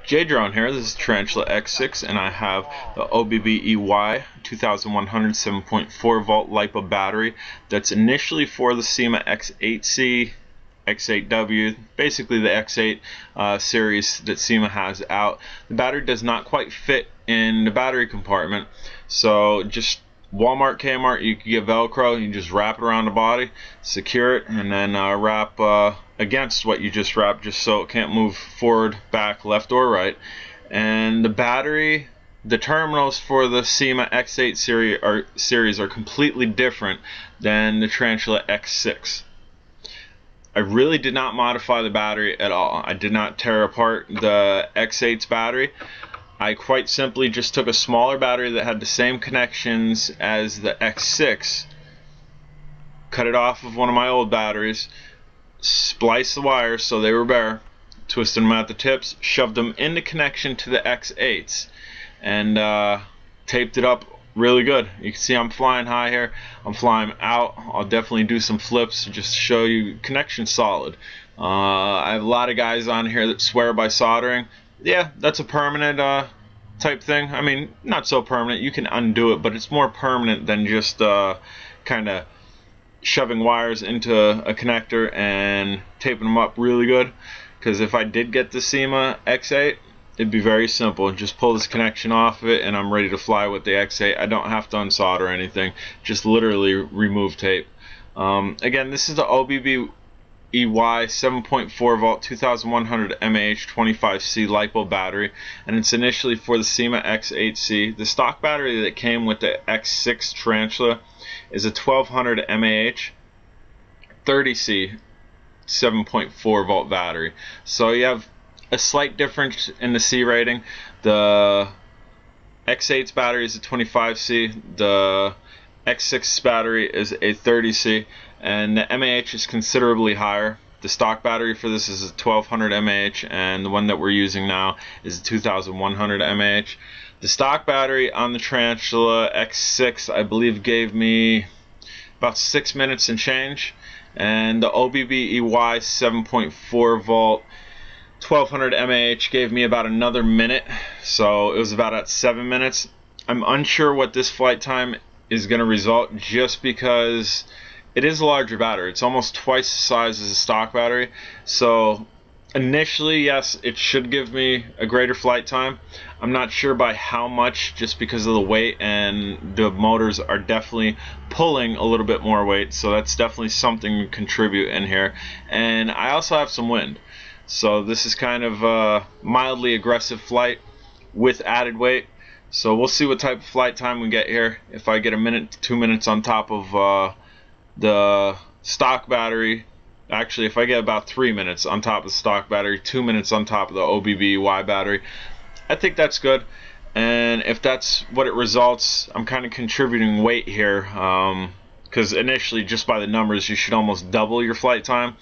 J-Drone here. This is Tarantula X6 and I have the OBBEY 2100 7.4 volt LiPo battery that's initially for the Syma X8C X8W, basically the X8 series that Syma has out. The battery does not quite fit in the battery compartment, so just Walmart, Kmart, you can get Velcro, you just wrap it around the body, secure it, and then wrap against what you just wrapped, just so it can't move forward, back, left, or right. And the battery, the terminals for the Syma X8 series are completely different than the Tarantula X6. I really did not modify the battery at all. I did not tear apart the X8's battery. I quite simply just took a smaller battery that had the same connections as the X6, cut it off of one of my old batteries, spliced the wires so they were bare, twisted them at the tips, shoved them in the connection to the X8s, and taped it up really good. You can see I'm flying high here. I'm flying out. I'll definitely do some flips just to show you connection solid. I have a lot of guys on here that swear by soldering. Yeah, that's a permanent type thing. I mean, not so permanent. You can undo it, but it's more permanent than just kind of shoving wires into a connector and taping them up really good. Because if I did get the Syma X8, it'd be very simple. Just pull this connection off of it and I'm ready to fly with the X8. I don't have to unsolder anything. Just literally remove tape. Again, this is the OBBEY 7.4 volt 2100 mAh 25C LiPo battery, and it's initially for the Syma X8C. The stock battery that came with the X6 Tarantula is a 1200 mAh 30C 7.4 volt battery. So you have a slight difference in the C rating. The X8's battery is a 25C, the X6 battery is a 30C, and the mAh is considerably higher. The stock battery for this is a 1200 mAh, and the one that we're using now is a 2100 mAh. The stock battery on the Tarantula X6, I believe, gave me about 6 minutes and change, and the OBBEY 7.4 volt 1200 mAh gave me about another minute, so it was about at 7 minutes. I'm unsure what this flight time is going to result, just because it is a larger battery. It's almost twice the size as a stock battery, so initially, yes, it should give me a greater flight time. I'm not sure by how much, just because of the weight, and the motors are definitely pulling a little bit more weight, so that's definitely something to contribute in here. And I also have some wind, so this is kind of a mildly aggressive flight with added weight. So we'll see what type of flight time we get here. If I get a minute to 2 minutes on top of the stock battery, actually if I get about 3 minutes on top of the stock battery, 2 minutes on top of the OBBEY battery, I think that's good. And if that's what it results, I'm kind of contributing weight here, because initially, just by the numbers, you should almost double your flight time,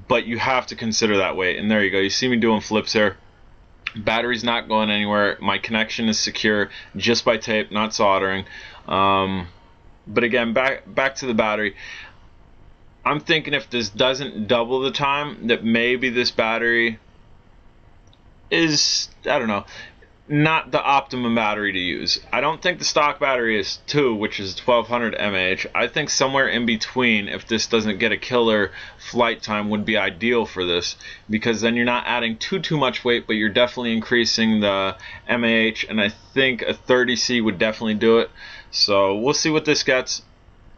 but you have to consider that weight. And there you go, you see me doing flips here. Battery's not going anywhere. My connection is secure just by tape, not soldering. But again, back to the battery. I'm thinking if this doesn't double the time, that maybe this battery is, I don't know, not the optimum battery to use. I don't think the stock battery is 2, which is 1200 mAh. I think somewhere in between, if this doesn't get a killer flight time, would be ideal for this, because then you're not adding too much weight, but you're definitely increasing the mAh, and I think a 30C would definitely do it. So we'll see what this gets.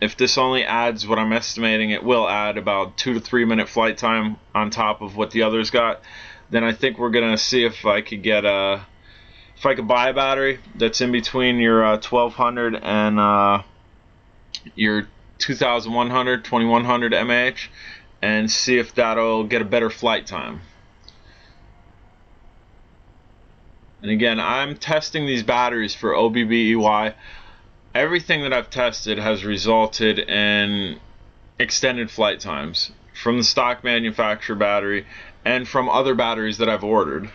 If this only adds what I'm estimating it will add, about 2 to 3 minute flight time on top of what the others got, then I think we're gonna see if I could get if I could buy a battery that's in between your 1200 and your 2100 mAh, and see if that'll get a better flight time. And again, I'm testing these batteries for OBBEY. Everything that I've tested has resulted in extended flight times from the stock manufacturer battery and from other batteries that I've ordered.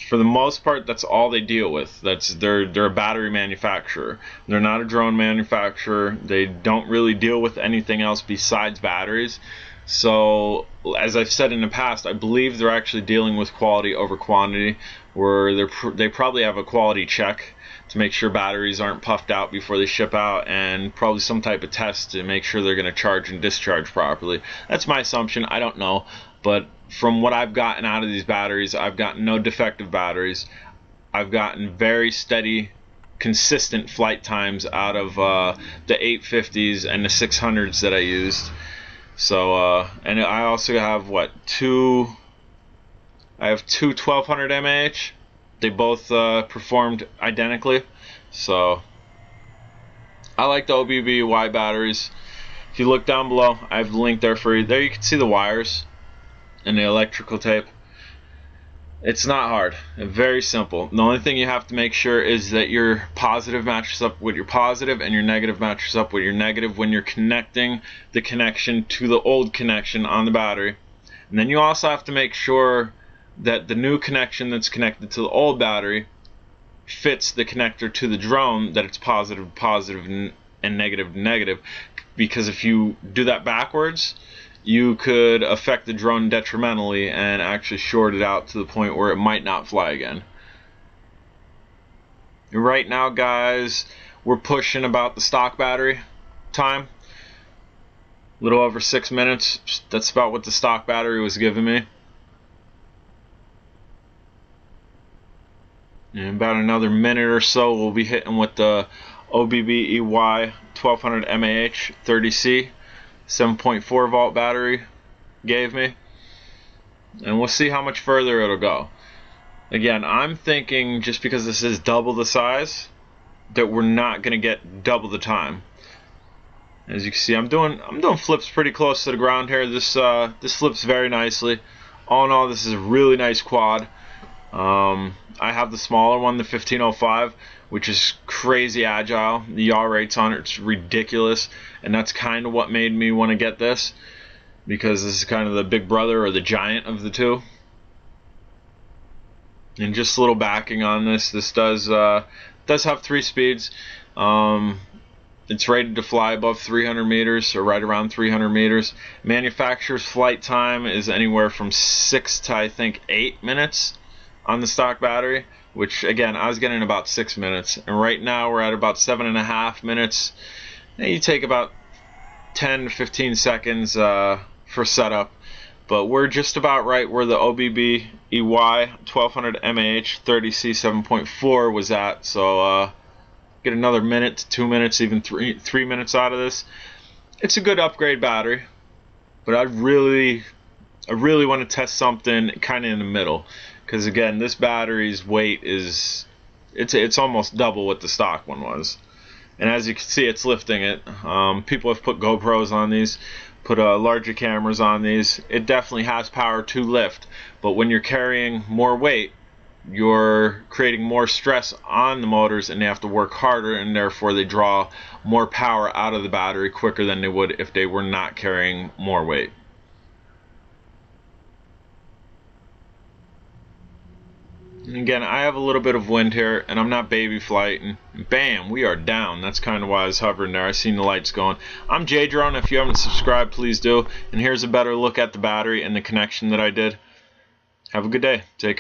For the most part, that's all they deal with. They're a battery manufacturer. They're not a drone manufacturer. They don't really deal with anything else besides batteries. So as I've said in the past, I believe they're actually dealing with quality over quantity, where they probably have a quality check to make sure batteries aren't puffed out before they ship out, and probably some type of test to make sure they're going to charge and discharge properly. That's my assumption. I don't know, but from what I've gotten out of these batteries, I've gotten no defective batteries. I've gotten very steady, consistent flight times out of the 850s and the 600s that I used. So and I also have two 1200 mAh. They both performed identically. So I like the OBBEY batteries. If you look down below, I have the link there for you. There you can see the wires and the electrical tape. It's not hard, very simple. The only thing you have to make sure is that your positive matches up with your positive and your negative matches up with your negative when you're connecting the connection to the old connection on the battery. And then you also have to make sure that the new connection that's connected to the old battery fits the connector to the drone, that it's positive positive and negative negative, because if you do that backwards, you could affect the drone detrimentally and actually short it out to the point where it might not fly again. Right now, guys, we're pushing about the stock battery time. A little over 6 minutes. That's about what the stock battery was giving me. In about another minute or so, we'll be hitting with the OBBEY 1200 mAh 30C 7.4 volt battery gave me, and we'll see how much further it'll go. Again, I'm thinking just because this is double the size that we're not going to get double the time. As you can see, I'm doing flips pretty close to the ground here. This flips very nicely. All in all, this is a really nice quad. I have the smaller one, the 1505, which is crazy agile. The yaw rates on it's ridiculous, and that's kind of what made me want to get this, because this is kind of the big brother or the giant of the two. And just a little backing on this. This does have 3 speeds. It's rated to fly above 300 meters, or right around 300 meters. Manufacturer's flight time is anywhere from 6 to I think 8 minutes on the stock battery, which again I was getting about 6 minutes, and right now we're at about 7.5 minutes. Now you take about 10 to 15 seconds for setup, but we're just about right where the OBBEY 1200 mAh 30C 7.4 was at. So get another minute to 2 minutes, even 3 minutes out of this. It's a good upgrade battery, but I really want to test something kind of in the middle, because again, this battery's weight is it's almost double what the stock one was, and as you can see, it's lifting it. People have put GoPros on these, put larger cameras on these. It definitely has power to lift, but when you're carrying more weight, you're creating more stress on the motors, and they have to work harder, and therefore they draw more power out of the battery quicker than they would if they were not carrying more weight. And again, I have a little bit of wind here, and I'm not baby flight, and bam, we are down. That's kind of why I was hovering there. I seen the lights going. I'm J-Drone. If you haven't subscribed, please do. And here's a better look at the battery and the connection that I did. Have a good day. Take care.